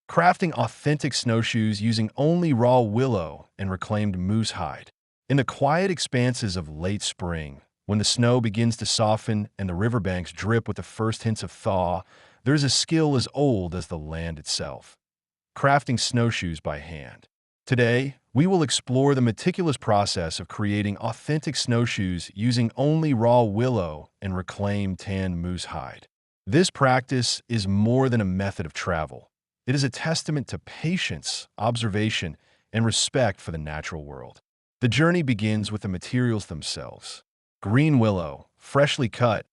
crafting authentic snowshoes using only raw willow and reclaimed moose hide. In the quiet expanses of late spring, when the snow begins to soften and the riverbanks drip with the first hints of thaw, there is a skill as old as the land itself: crafting snowshoes by hand. Today, we will explore the meticulous process of creating authentic snowshoes using only raw willow and reclaimed tanned moose hide. This practice is more than a method of travel. It is a testament to patience, observation, and respect for the natural world. The journey begins with the materials themselves. Green willow, freshly cut,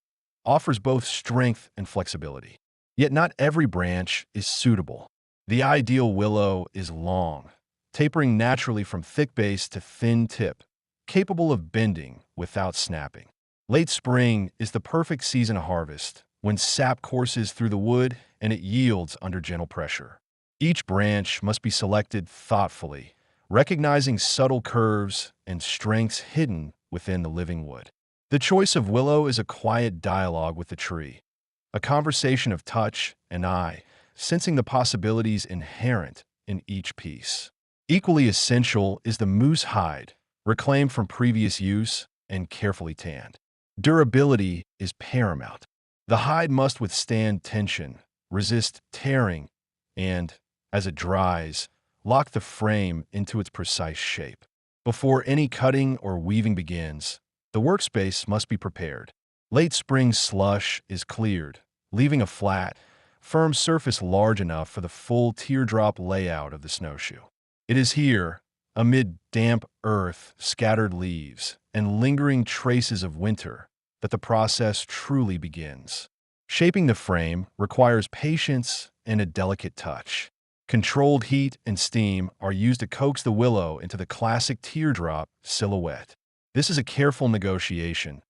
offers both strength and flexibility. Yet not every branch is suitable. The ideal willow is long, tapering naturally from thick base to thin tip, capable of bending without snapping. Late spring is the perfect season to harvest, when sap courses through the wood and it yields under gentle pressure. Each branch must be selected thoughtfully, recognizing subtle curves and strengths hidden within the living wood. The choice of willow is a quiet dialogue with the tree, a conversation of touch and eye, sensing the possibilities inherent in each piece. Equally essential is the moose hide, reclaimed from previous use and carefully tanned. Durability is paramount. The hide must withstand tension, resist tearing, and, as it dries, lock the frame into its precise shape. Before any cutting or weaving begins, the workspace must be prepared. Late spring slush is cleared, leaving a flat, firm surface large enough for the full teardrop layout of the snowshoe. It is here, amid damp earth, scattered leaves, and lingering traces of winter, that the process truly begins. Shaping the frame requires patience and a delicate touch. Controlled heat and steam are used to coax the willow into the classic teardrop silhouette. This is a careful negotiation.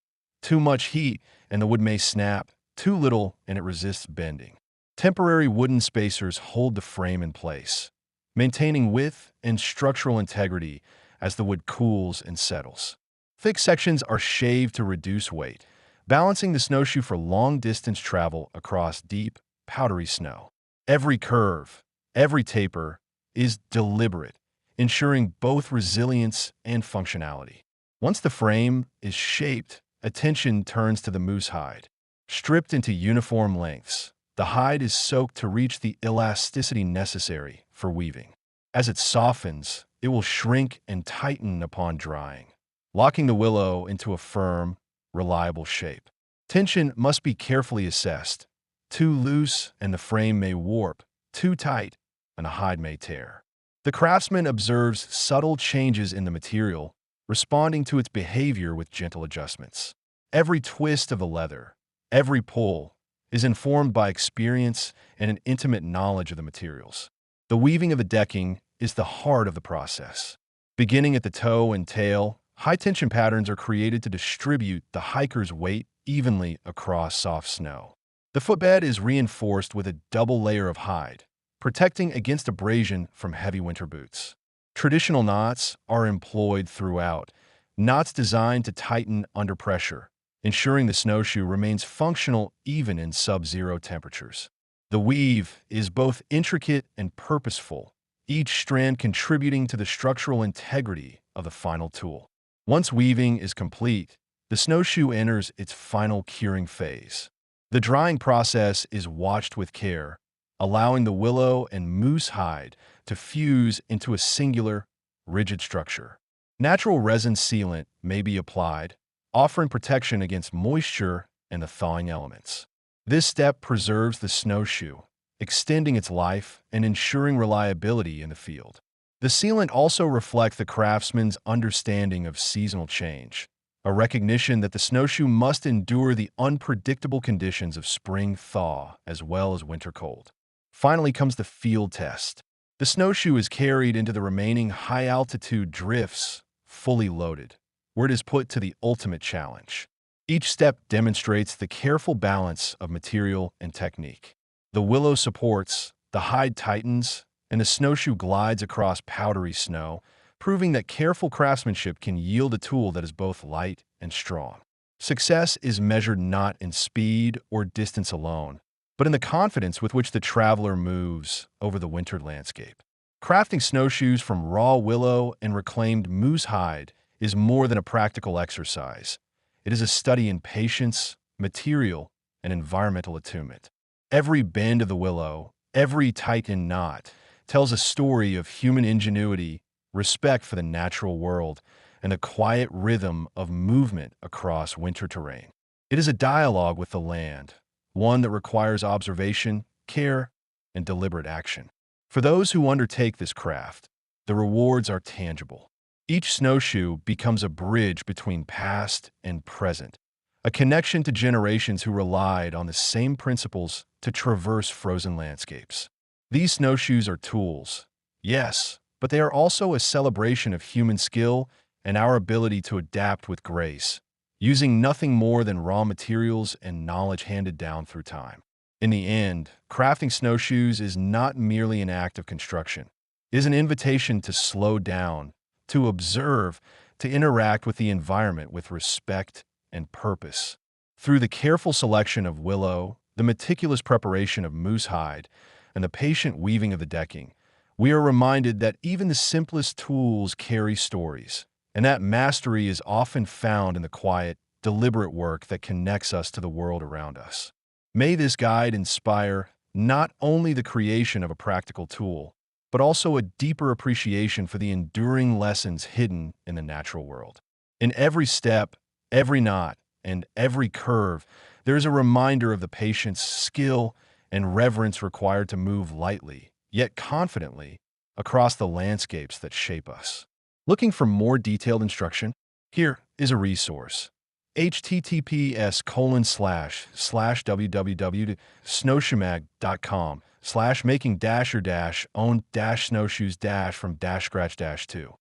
Too much heat and the wood may snap, too little and it resists bending. Temporary wooden spacers hold the frame in place, maintaining width and structural integrity as the wood cools and settles. Thick sections are shaved to reduce weight, balancing the snowshoe for long-distance travel across deep, powdery snow. Every curve, every taper is deliberate, ensuring both resilience and functionality. Once the frame is shaped, attention turns to the moose hide. Stripped into uniform lengths, the hide is soaked to reach the elasticity necessary for weaving. As it softens, it will shrink and tighten upon drying, locking the willow into a firm, reliable shape. Tension must be carefully assessed. Too loose and the frame may warp, too tight and the hide may tear. The craftsman observes subtle changes in the material, responding to its behavior with gentle adjustments. Every twist of the leather, every pull, is informed by experience and an intimate knowledge of the materials. The weaving of the decking is the heart of the process. Beginning at the toe and tail, high-tension patterns are created to distribute the hiker's weight evenly across soft snow. The footbed is reinforced with a double layer of hide, protecting against abrasion from heavy winter boots. Traditional knots are employed throughout, knots designed to tighten under pressure, ensuring the snowshoe remains functional even in sub-zero temperatures. The weave is both intricate and purposeful, each strand contributing to the structural integrity of the final tool. Once weaving is complete, the snowshoe enters its final curing phase. The drying process is watched with care, allowing the willow and moose hide to fuse into a singular, rigid structure. Natural resin sealant may be applied, offering protection against moisture and the thawing elements. This step preserves the snowshoe, extending its life and ensuring reliability in the field. The sealant also reflects the craftsman's understanding of seasonal change, a recognition that the snowshoe must endure the unpredictable conditions of spring thaw as well as winter cold. Finally comes the field test. The snowshoe is carried into the remaining high-altitude drifts, fully loaded, where it is put to the ultimate challenge. Each step demonstrates the careful balance of material and technique. The willow supports, the hide tightens, and the snowshoe glides across powdery snow, proving that careful craftsmanship can yield a tool that is both light and strong. Success is measured not in speed or distance alone, but in the confidence with which the traveler moves over the wintered landscape. Crafting snowshoes from raw willow and reclaimed moose hide is more than a practical exercise. It is a study in patience, material, and environmental attunement. Every bend of the willow, every tightened knot, tells a story of human ingenuity, respect for the natural world, and the quiet rhythm of movement across winter terrain. It is a dialogue with the land, one that requires observation, care, and deliberate action. For those who undertake this craft, the rewards are tangible. Each snowshoe becomes a bridge between past and present, a connection to generations who relied on the same principles to traverse frozen landscapes. These snowshoes are tools, yes, but they are also a celebration of human skill and our ability to adapt with grace, using nothing more than raw materials and knowledge handed down through time. In the end, crafting snowshoes is not merely an act of construction. It is an invitation to slow down, to observe, to interact with the environment with respect and purpose. Through the careful selection of willow, the meticulous preparation of moose hide, and the patient weaving of the decking, we are reminded that even the simplest tools carry stories, and that mastery is often found in the quiet, deliberate work that connects us to the world around us. May this guide inspire not only the creation of a practical tool, but also a deeper appreciation for the enduring lessons hidden in the natural world. In every step, every knot, and every curve, there is a reminder of the patience, skill, and reverence required to move lightly, yet confidently, across the landscapes that shape us. Looking for more detailed instruction? Here is a resource. https://www.snowshoemag.com/making-your-own-snowshoes- from scratch-2